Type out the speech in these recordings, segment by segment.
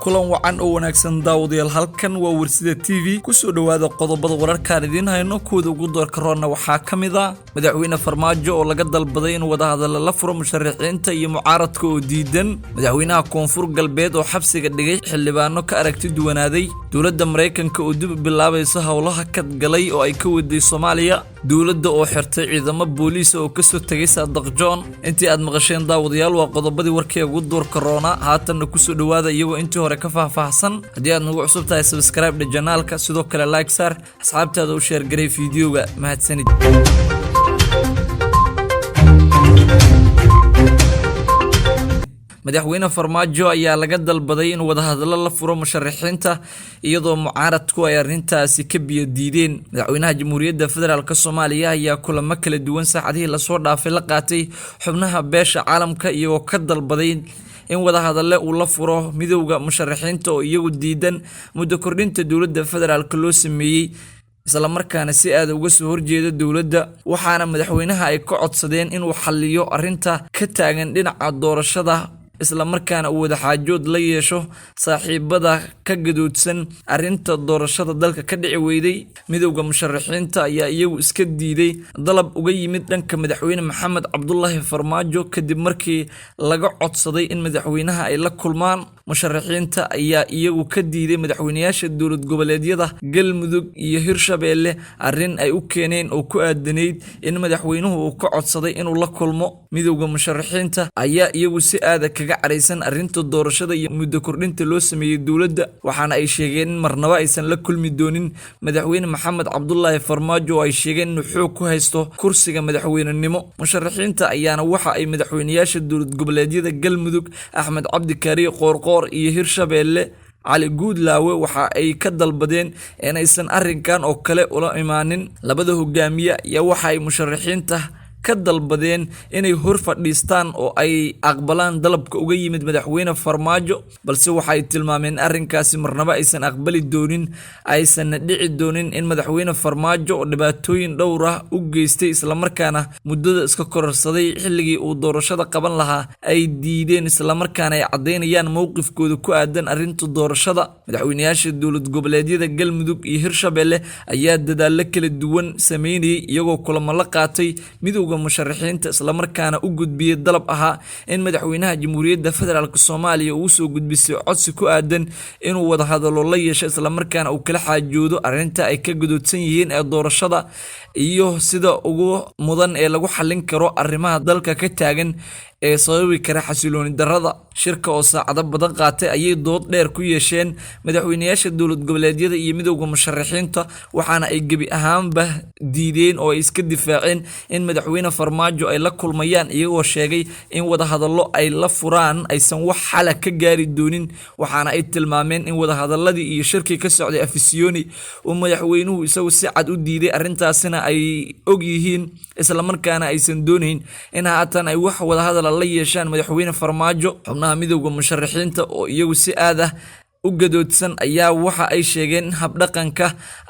kulan wacan oo wanaagsan daawadayaal halkan waa Warsida TV kusoo dhawaada qodobada wararka idin hayno kuwada ugu doorka roona waxaa kamida madaxweyne Farmaajo oo laga dalbaday in wada hadal la furo musharaxiinta iyo mucaaradka oo diidan madaxweynaha Koonfur Galbeed oo xabsiga dhigay xildhibaano ka aragti duwanaaday dawladda Mareykanka oo dib bilaabaysa hawlaha ka galay oo ay ka waday Soomaaliya dawladda oo xirtay ciidamo booliis oo ka soo tagay Saadaq John intii aad maqasheen daawadayaal waa qodobadii warkii ugu doorka roona haatan kusoo dhawaada iyagoo intii hore ka faahfaahsan hadii aad nagu cusub tahay subscribe channelka sidoo kale like sar asxaabtaada u share garay fiidiyoga mahadsanid madaxweyne Farmaajo ayaa laga dalbaday in wada hadal la furo musharaxiinta iyadoo mucaaradku ay arintaasi ka biyo diideen madaxweynaha Jamhuuriyadda Federaalka Soomaaliya ayaa kulamo kala duwan saacadihii la soo dhaafay la qaatay xubnaha beesha caalamka iyagoo ka dalbaday in wada hadal uu la furo midowga musharaxiinta oo iyagu diidan muddo kordhinta dawladda federaalka loo sameeyay isla markaana si aad uga soo horjeeda dawladda waxaana madaxweynaha ay ka codsadeen in uu xalliyo arinta ka taagan dhinaca doorashada isla markaana uu wada xaajood la yeesho saaxiibada ka gadoodsan arinta doorashada dalka ka dhici weyday midowga musharaxiinta ayaa iyagu iska diiday dalab uga yimid dhanka madaxweyne Maxamed Cabdullaahi Farmaajo kadib markii laga codsaday in madaxweynaha ay la kulmaan musharaxiinta ayaa iyagu ka diiday madaxweynayaasha dawlad goboleedyada Galmudug iyo Hirshabeelle arin ay u keeneen oo ku aadaneyd in madaxweynuhu uu ka codsaday inuu la kulmo midowga musharaxiinta ayaa iyagu si aad kaga careysan arinta doorashada iyo muddo kordhinta loo sameeyay dawladda waxaana ay sheegeen in marnaba aysan la kulmi doonin madaxweyne Maxamed Cabdullaahi Farmaajo oo ay sheegeen inuu xoog ku haysto kursiga madaxweynenimo musharaxiinta ayaana waxa ay madaxweynayaasha dawlad goboleedyada Galmudug Axmed Cabdi Kaari Qoorqoor iyo Hirshabeelle Ali Guudlaawe waxa ay ka dalbadeen in aysan arrinkan oo kale ula imaanin labada hogaamiye iyo waxa ay musharaxiinta ka dalbadeen inay hor fadhiistaan oo ay aqbalaan dalabka uga yimid madaxweyne Farmaajo balse waxa ay tilmaameen arrinkaasi marnaba aysan aqbali doonin aysan dhici doonin in madaxweyne Farmaajo oo dhibaatooyin dhowr ah u geystay isla markaana muddada iska kororsaday xilligii uu doorashada qaban lahaa ay diideen isla markaana ay cadeynayaan mowqifkooda ku aadan arrinta doorashada madaxweynayaasha dawlad goboleedyada Galmudug iyo Hirshabeelle ayaa dadaal kala duwan sameeyay iyagoo kulamo la qaatay midowga musharaxiinta isla markaana u gudbiyay dalab ahaa in madaxweynaha Jamhuuriyadda Federaalka Soomaaliya uu soo gudbisay codsi ku aadan inuu wada hadalo la yeesho isla markaana uu kala xaajoodo arinta ay ka gadoodsan yihiin ee doorashada iyo sida ugu mudan ee lagu xallin karo arrimaha dalka ka taagan ee sababi kara xasilooni darrada shirka oo saacado badan qaatay ayay dood dheer ku yeesheen madaxweynayaasha dawlad goboleedyada iyo midowga musharaxiinta waxaana ay gebi ahaanba diideen oo ay iska difaaceen in madaxweyne Farmaajo ay la kulmayaan iyagoo sheegay in wada hadallo ay la furaan aysan wax xal ka gaari doonin waxaana ay tilmaameen in wada hadaladii iyo shirkii ka socday Afisiyoni oo madaxweynuhu isagu si cad u diiday arintaasina ay og yihiin isla markaana aysan doonayn in haatan ay wax wada hadal la yeeshaan madaxweyne Farmaajo xubnaha midowga musharaxiinta oo iyagu si aad ah u gadoodsan ayaa waxa ay sheegeen habdhaqanka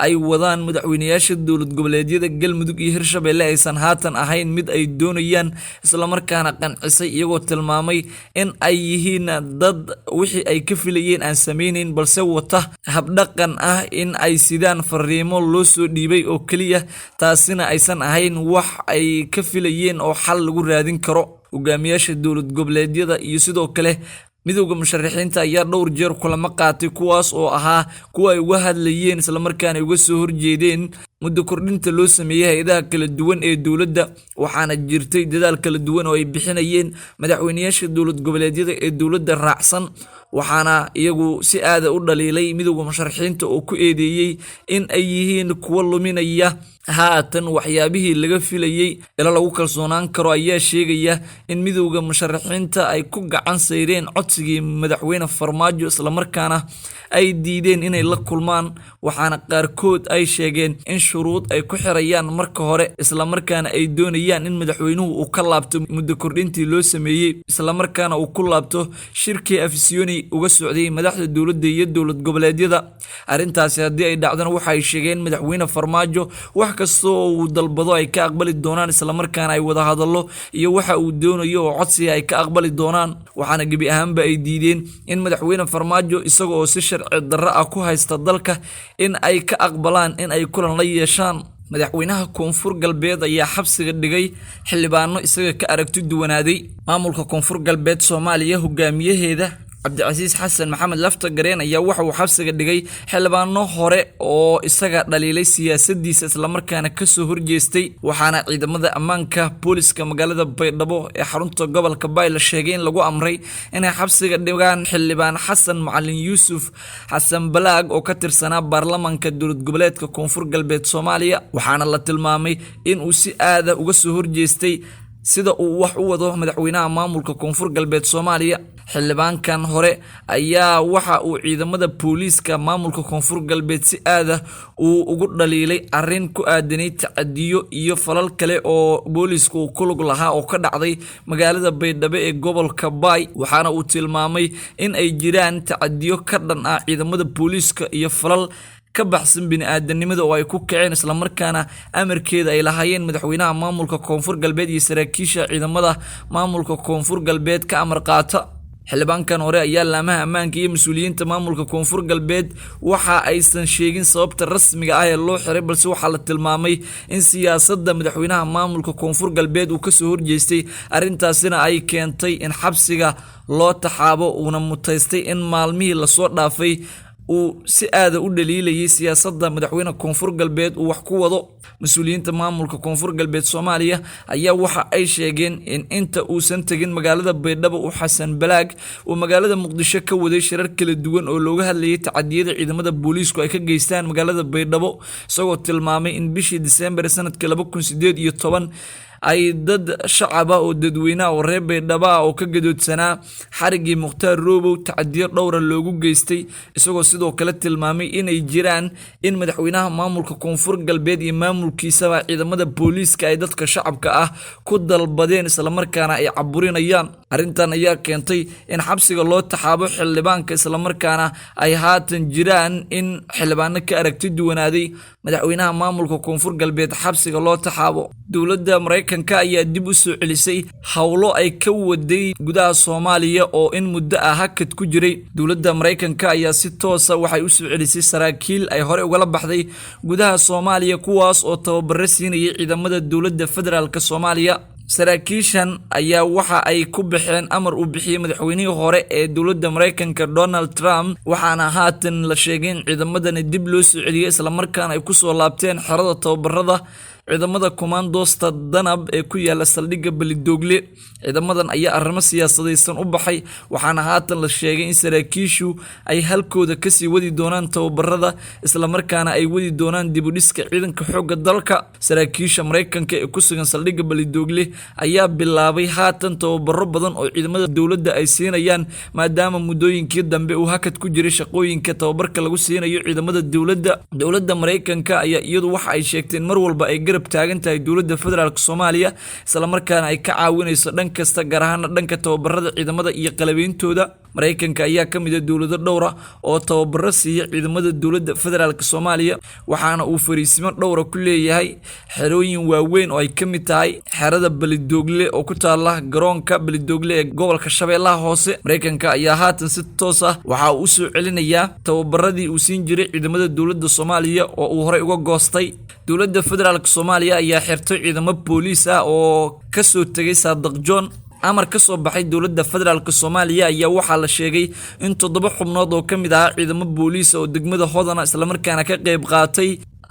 ay wadaan madaxweynayaasha dawlad goboleedyada Galmudug iyo Hirshabeelle aysan haatan ahayn mid ay doonayaan isla markaana qancisay iyagoo tilmaamay in ay yihiin dad wixii ay ka filayeen aan sameeyeen balse wata habdhaqan ah in ay sidaan fariimo loo soo dhiibay oo kaliya taasina aysan ahayn wax ay ka filayeen oo xal lagu raadin karo hogaamiyaasha dawlad goboleedyada iyo sidoo kale midowga musharaxiinta ayaa dhowr jeer kulamo qaatay kuwaas oo ahaa kuwa ay uga hadlayeen isla markaana uga soo horjeedeen muddo kordhinta loo sameeyay hay'adaha kala duwan ee dawladda waxaana jirtay dadaal kala duwan oo ay bixinayeen madaxweynayaasha dawlad goboleedyada ee dawladda raacsan waxaana iyagu si aad u dhaliilay midowga musharaxiinta oo ku eedeeyay in ay yihiin kuwa luminaya haatan waxyaabihii laga filayay ila lagu kalsoonaan karo ayaa sheegaya in midowga musharaxiinta ay ku gacan sayreen codsigii madaxweyne Farmaajo isla markaana ay diideen inay la kulmaan waxaana qaarkood ay sheegeen in shuruud ay ku xirayaan marka hore isla markaana ay doonayaan in madaxweynuhu uu ka laabto muddo kordhintii loo sameeyay isla markaana uu ku laabto shirkii Afisiyoni uga socday madaxda dowladda iyo dowlad goboleedyada. Arrintaasi haddii ay dhacdana waxa ay sheegeen madaxweyne Farmaajo wax kasta oo uu dalbado ay ka aqbali doonaan, isla markaana ay wada hadallo iyo waxa uu doonayo oo codsi ay ka aqbali doonaan. Waxaana gebi ahaanba ay diideen in madaxweyne Farmaajo isaga oo si sharci darro ah ku haysta dalka in ay ka aqbalaan in ay kulan la yeeshaan. madaxweynaha Koonfur Galbeed ayaa xabsiga dhigay xildhibaano isaga ka aragti duwanaaday. Maamulka Koonfur Galbeed Soomaaliya hogaamiyaheeda Cabdicasiis Xasan Maxamed Laftagareen ayaa waxa uu xabsiga dhigay xildhibaano hore oo isaga dhaliilay siyaasadiisa isla markaana ka soo horjeestay. Waxaana ciidamada ammaanka booliska magaalada Baydhabo ee xarunta gobolka Bay la sheegay in lagu amray inay xabsiga dhigaan xildhibaan Xasan Macalin Yuusuf Xasan Balaag oo ka tirsanaa baarlamaanka dowlad goboleedka Koonfur Galbeed Soomaaliya. Waxaana la tilmaamay in uu si aad ah uga soo horjeestay sida uu wax u wado madaxweynaha maamulka Koonfur Galbeed Soomaaliya. xildhibaankan hore ayaa waxa uu ciidamada booliska maamulka Koonfur Galbeed si aad ah uu ugu dhaliilay arrin ku aadanay tacadiyo iyo falal kale oo boolisku ku lug lahaa oo ka dhacday magaalada Baydhabo ee gobolka Bay. Waxaana uu tilmaamay in ay jiraan tacadiyo ka dhan ah ciidamada booliska iyo falal ka baxsan bini'aadanimada oo ay ku kaceen, isla markaana amarkeeda ay lahaayeen madaxweynaha maamulka Koonfur Galbeed iyo saraakiisha ciidamada maamulka Koonfur Galbeed ka amar qaata. xildhibaankan hore ayaa laamaha ammaanka iyo mas'uuliyiinta maamulka Koonfur Galbeed waxa aysan sheegin sababta rasmiga ah ee loo xiray, balse waxaa la tilmaamay in siyaasadda madaxweynaha maamulka Koonfur Galbeed uu ka soo horjeestay. Arrintaasina ay keentay in xabsiga loo taxaabo uuna mutaystay in maalmihii la soo dhaafay uu si aad u dhaliilayay siyaasadda madaxweyne Koonfur Galbeed uu wax ku wado. mas'uuliyiinta maamulka Koonfur Galbeed Soomaaliya ayaa waxa ay sheegeen in inta uusan tagin magaalada Baydhabo uu Xasan Balaag uu magaalada Muqdisho ka waday shirar kala duwan oo looga hadlayay tacadiyada ciidamada booliisku ay ka geystaan magaalada Baydhabo, isagoo tilmaamay in bishii December sanadka 2018 ay dad shacab ah oo dadweynaha oo reer Baydhabo oo ka gadoodsanaa xarigii Mukhtaar Roobow tacadiyo dhowr ah loogu geystay, isagoo sidoo kale tilmaamay in ay jiraan in madaxweynaha maamulka Koonfur Galbeed iyo maamulkiisa ciidamada booliska ay dadka shacabka ah ku dalbadeen isla markaana ay caburinayaan. arrintan ayaa keentay in xabsiga loo taxaabo xildhibaanka, isla markaana ay haatan jiraan in xildhibaano ka aragti duwanaaday madaxweynaha maamulka Koonfur Galbeed xabsiga loo taxaabo. dowladda Mareykanka ayaa dib u soo celisay hawlo ay ka waday gudaha Soomaaliya oo in muddo ah hakad ku jiray. dowladda Mareykanka ayaa si toos ah waxay u soo celisay saraakiil ay hore uga baxday gudaha Soomaaliya kuwaas oo tababaro siinayay ciidamada dowladda federaalka Soomaaliya. saraakiishan ayaa waxa ay ku bixeen amar uu bixiyay madaxweynihii hore ee dowladda Mareykanka Donald Trump, waxaana haatan la sheegay in ciidamadani dib loo soo celiyay isla markaana ay ku soo laabteen xerada tababarada ciidamada commandosta Danab ee ku yaala saldhigga Balidoogle. ciidamadan ayaa arrimo siyaasadeysan u baxay, waxaana haatan la sheegay in saraakiishu ay halkooda ka sii wadi doonaan tababarada, isla markaana ay wadi doonaan dib u dhiska ciidanka xoogga dalka. saraakiisha Mareykanka ee ku sugan saldhigga Balidoogle ayaa bilaabay haatan tababaro badan oo ciidamada dowladda ay siinayaan, maadaama muddooyinkii dambe uu hakad ku jiray shaqooyinka tababarka lagu siinayo ciidamada dowladda. dowladda Mareykanka ayaa iyadu waxa ay sheegteen mar walba ay garab taagan tahay dowladda federaalka Soomaaliya, isla markaana ay ka caawinayso dhan kasta, gaar ahaan dhanka tababarada ciidamada iyo qalabeyntooda. Mareykanka ayaa ka mid ah dowlado dhowr ah oo tababaro siiya ciidamada dowladda federaalka Soomaaliya, waxaana uu fariisimo dhowr ah ku leeyahay xerooyin waaweyn oo ay ka mid tahay xerada Balidoogle oo ku taala garoonka Balidoogle ee gobolka Shabeellaha Hoose. Mareykanka ayaa haatan si toos ah waxa uu soo celinayaa tababaradii uu siin jiray ciidamada dowladda Soomaaliya oo uu hore uga goostay. dowladda federaalka Soomaaliya ayaa xirtay ciidamo booliis ah oo ka soo tagay Saadaq John. amar ka soo baxay dowladda federaalka Soomaaliya ayaa waxaa la sheegay in 7 xubnood oo ka mid ah ciidamo booliis oo degmada Hodana isla markaana ka qayb qaatay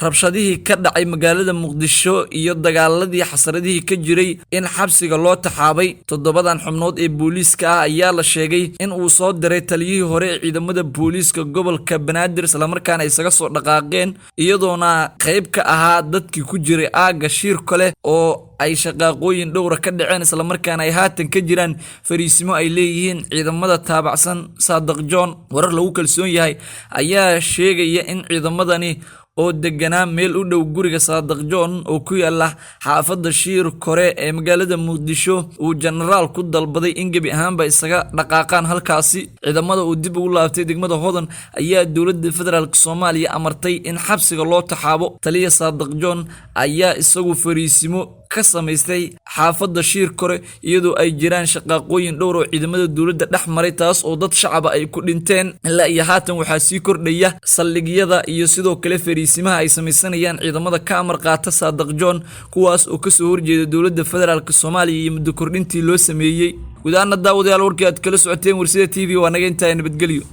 rabshadihii ka dhacay magaalada Muqdisho iyo dagaaladii xasaradihii ka jiray in xabsiga loo taxaabay. 7 xubnood ee booliiska ah ayaa la sheegay in uu soo diray taliyihii hore ee ciidamada booliiska gobolka Banaadir, isla markaana ay isaga soo dhaqaaqeen, iyadoona qayb ka ahaa dadkii ku jiray aaga shir kale oo ay shaqaaqooyin dhowr ka dhaceen, isla markaana ay haatan ka jiraan fariisimo ay leeyihiin ciidamada taabacsan Saadaq John. warar lagu kalsoon yahay ayaa sheegaya in ciidamadani oo deganaa meel u dhow guriga Saadiq John oo ku yaala xaafadda Shiir Kore ee magaalada Muqdisho uu generaal ku dalbaday in gebi ahaanba isaga dhaqaaqaan halkaasi. ciidamada uu dib ugu laabtay degmada Hodan ayaa dowladda federaalka Soomaaliya amartay in xabsiga loo taxaabo. taliya Saadiq John ayaa isagu fariisimo ka samaystay xaafadda Shiir Kore iyadoo ay jiraan shaqaaqooyin dhowr oo ciidamada dowladda dhex maray taas oo dad shacab ay ku dhinteen. ilaa iyo haatan waxaa sii kordhaya saldhigyada iyo sidoo kale fariisimaha ay samaysanayaan ciidamada ka amar qaata Saadiq John kuwaas oo ka soo horjeeda dowladda federaalka Soomaaliya iyo muddo kordhintii loo sameeyay. gudaana daawadayaal warkii aad kala socoteen Warsida TV waa naga intaa nabadgelyo.